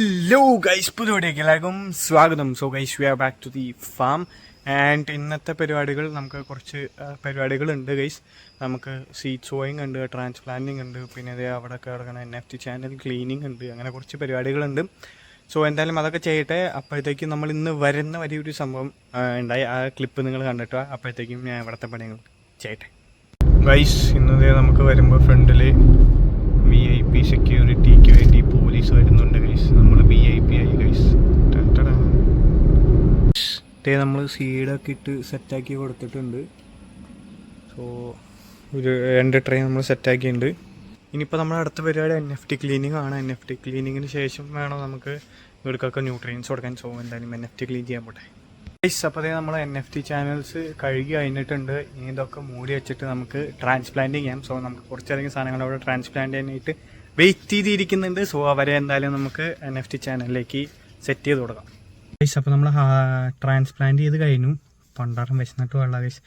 Hello guys, പുതിയവിടേക്ക് എല്ലാവർക്കും സ്വാഗതം. So guys, we are back to the farm. And ഇന്നത്തെ പരിപാടികൾ നമുക്ക് കുറച്ച് പരിപാടികളുണ്ട് ഗൈസ്. നമുക്ക് സീഡ് സോയിങ് ഉണ്ട്, ട്രാൻസ്പ്ലാന്റിങ് ഉണ്ട്, പിന്നെ അതേ അവിടെ കിടക്കുന്ന NFT ചാനൽ ക്ലീനിങ് ഉണ്ട്. അങ്ങനെ കുറച്ച് പരിപാടികളുണ്ട്. സോ എന്തായാലും അതൊക്കെ ചെയ്യട്ടെ. അപ്പോഴത്തേക്കും നമ്മൾ ഇന്ന് വരുന്ന വലിയൊരു സംഭവം ഉണ്ടായി. ആ ക്ലിപ്പ് നിങ്ങൾ കണ്ടിട്ടോ. അപ്പോഴത്തേക്കും ഞാൻ ഇവിടുത്തെ പണികൾ ചെയ്യട്ടെ ഗൈസ്. ഇന്നതേ നമുക്ക് വരുമ്പോൾ ഫ്രണ്ടിൽ VIP സെക്യൂരിറ്റിക്ക് വേണ്ടി പോലീസ് വരുന്നുണ്ട് ഗൈസ്. നമ്മൾ VIP ആയി ഗൈസ്. നമ്മൾ സീഡൊക്കെ ഇട്ട് സെറ്റാക്കി കൊടുത്തിട്ടുണ്ട്. സോ ഒരു 2 ട്രേ നമ്മൾ സെറ്റാക്കിയിട്ടുണ്ട്. ഇനിയിപ്പോൾ നമ്മുടെ അടുത്ത പരിപാടി NFT ക്ലീനിങ് ആണ്. NFT ക്ലീനിങ്ങിന് ശേഷം വേണം നമുക്ക് ഇവർക്കൊക്കെ ന്യൂട്രിയൻസ് കൊടുക്കാൻ. സോ എന്തായാലും NFT ക്ലീൻ ചെയ്യാൻ പോട്ടെ ഗൈസ്. അപ്പോൾ അതേ നമ്മൾ NFT ചാനൽസ് കഴുകി കഴിഞ്ഞിട്ടുണ്ട്. ഇനി ഇതൊക്കെ മൂടി വെച്ചിട്ട് നമുക്ക് ട്രാൻസ്പ്ലാന്റ് ചെയ്യാം. സോ നമുക്ക് കുറച്ചധികം സാധനങ്ങൾ അവിടെ ട്രാൻസ്പ്ലാന്റ് ചെയ്യാനായിട്ട് വെയിറ്റ് ചെയ്തിരിക്കുന്നുണ്ട്. സോ അവരെ എന്തായാലും നമുക്ക് NFT ചാനലിലേക്ക് സെറ്റ് ചെയ്ത് കൊടുക്കാം ഗൈസ്. അപ്പോൾ നമ്മൾ ട്രാൻസ്പ്ലാന്റ് ചെയ്ത് കഴിഞ്ഞു. പണ്ടാറം വിശന്നിട്ട് വെള്ളം ഗൈസ്.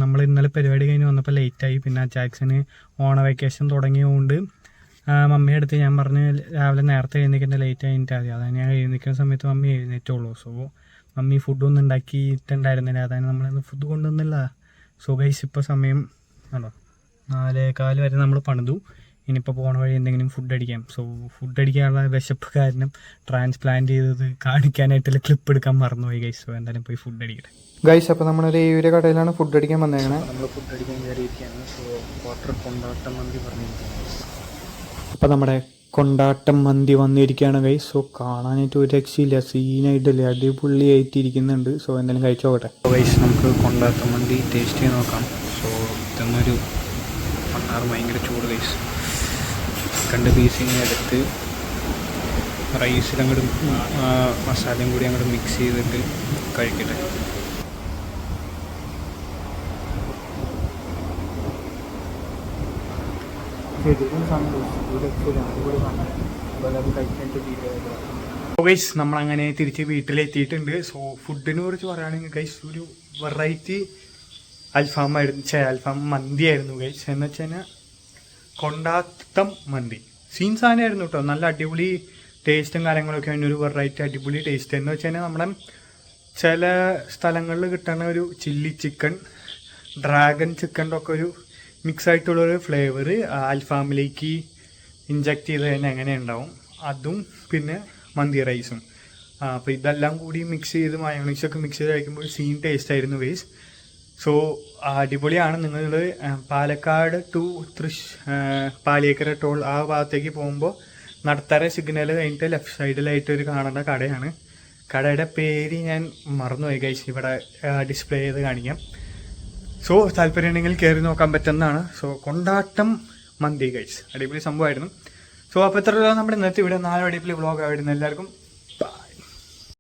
നമ്മൾ ഇന്നലെ പരിപാടി കഴിഞ്ഞ് വന്നപ്പോൾ ലേറ്റായി. പിന്നെ ജാക്സന് ഓണ വെക്കേഷൻ തുടങ്ങിയതുകൊണ്ട് മമ്മിയുടെ അടുത്ത് ഞാൻ പറഞ്ഞ് രാവിലെ നേരത്തെ എഴുന്നേൽക്കേണ്ട ലേറ്റ് ആയിട്ട് മതി. അതാണ് ഞാൻ എഴുന്നേൽക്കുന്ന സമയത്ത് മമ്മി എഴുന്നേറ്റുള്ളൂ. സോ മമ്മി ഫുഡൊന്നും ഉണ്ടാക്കിയിട്ടുണ്ടായിരുന്നില്ല. അതാണ് നമ്മളിന്ന് ഫുഡ് കൊണ്ടുവന്നില്ല. സോ ഗൈസ്, ഇപ്പോൾ സമയം ആണോ 4:15 വരെ നമ്മൾ പണിതു. ഇനിയിപ്പോൾ പോണ വഴി എന്തെങ്കിലും ഫുഡ് അടിക്കാം. സോ ഫുഡ് അടിക്കാനുള്ള വിശപ്പ് കാരണം ട്രാൻസ്പ്ലാന്റ് ചെയ്തത് കാണിക്കാനായിട്ടുള്ള ക്ലിപ്പ് എടുക്കാൻ മറന്നുപോയി ഗൈസ്. സോ എന്തായാലും പോയി ഫുഡ് അടിക്കട്ടെ ഗൈസ്. അപ്പോൾ നമ്മളൊരു ഏഴ് കടയിലാണ് ഫുഡ് അടിക്കാൻ വന്നേക്കണേ. നമ്മൾ ഫുഡ് അടിക്കാൻ കയറിയിരിക്കുകയാണ്. സോ വാട്ടർ കൊണ്ടാട്ടം മന്തി പറഞ്ഞിരിക്കുകയാണ്. അപ്പോൾ നമ്മുടെ കൊണ്ടാട്ടം മന്തി വന്നിരിക്കുകയാണ് ഗൈസ്. സോ കാണാനായിട്ട് ഒരു രക്ഷയില്ല, സീനായിട്ടല്ലേ, അടിപൊളിയായിട്ടിരിക്കുന്നുണ്ട്. സോ എന്തായാലും കഴിച്ചോട്ടെ ഗൈസ്. നമുക്ക് കൊണ്ടാട്ടം മന്തി ടേസ്റ്റ് ചെയ്ത് നോക്കാം. സോ ഇതൊന്നൊരു പണ്ടാറ് ഭയങ്കര ചൂട് ഗൈസ്. 2 പീസിനെ എടുത്ത് റൈസിലങ്ങോട്ട് മസാലയും കൂടി അങ്ങോട്ട് മിക്സ് ചെയ്തിട്ട് കഴിക്കട്ടെ. ഗൈസ്, നമ്മളങ്ങനെ തിരിച്ച് വീട്ടിലെത്തിയിട്ടുണ്ട്. സോ ഫുഡിനെ കുറിച്ച് പറയുകയാണെങ്കിൽ ഗൈസ്, ഒരു വെറൈറ്റി അൽഫാം മന്തിയായിരുന്നു ഗൈസ്. എന്ന് വെച്ച് കഴിഞ്ഞാൽ കൊണ്ടാട്ടം മന്തി സീൻ സാധനമായിരുന്നു കേട്ടോ. നല്ല അടിപൊളി ടേസ്റ്റും കാര്യങ്ങളൊക്കെ അതിൻ്റെ ഒരു വെറൈറ്റി അടിപൊളി ടേസ്റ്റ്. എന്ന് വെച്ച് കഴിഞ്ഞാൽ നമ്മുടെ ചില സ്ഥലങ്ങളിൽ കിട്ടുന്ന ഒരു ചില്ലി ചിക്കൻ, ഡ്രാഗൺ ചിക്കൻ്റെ ഒക്കെ ഒരു മിക്സ് ആയിട്ടുള്ളൊരു ഫ്ലേവർ അൽഫാമിലേക്ക് ഇഞ്ചക്ട് ചെയ്ത് കഴിഞ്ഞാൽ എങ്ങനെ ഉണ്ടാവും, അതും പിന്നെ മന്തി റൈസും. അപ്പോൾ ഇതെല്ലാം കൂടി മിക്സ് ചെയ്ത് മയോണൈസൊക്കെ മിക്സ് ചെയ്ത് കഴിക്കുമ്പോൾ സീൻ ടേസ്റ്റ് ആയിരുന്നു ഗൈസ്. സോ അടിപൊളിയാണ്. നിങ്ങൾ പാലക്കാട് ടു പാലിയേക്കര ടോൾ ആ ഭാഗത്തേക്ക് പോകുമ്പോൾ നടത്തറ സിഗ്നൽ കഴിഞ്ഞിട്ട് ലെഫ്റ്റ് സൈഡിലായിട്ട് ഒരു കാണേണ്ട കടയാണ്. കടയുടെ പേര് ഞാൻ മറന്നുപോയി ഗൈസ്. ഇവിടെ ഡിസ്പ്ലേ ചെയ്ത് കാണിക്കാം. സോ താല്പര്യമുണ്ടെങ്കിൽ കയറി നോക്കാൻ പറ്റുന്നതാണ്. സോ കൊണ്ടാട്ടം മന്തി ഗൈസ്, അടിപൊളി സംഭവമായിരുന്നു. സോ അപ്പോൾ ഇത്ര നമ്മുടെ ഇന്നത്തെ ഇവിടെ 4 അടിപൊളി വ്ളോഗ് ആയിരുന്നു. എല്ലാവർക്കും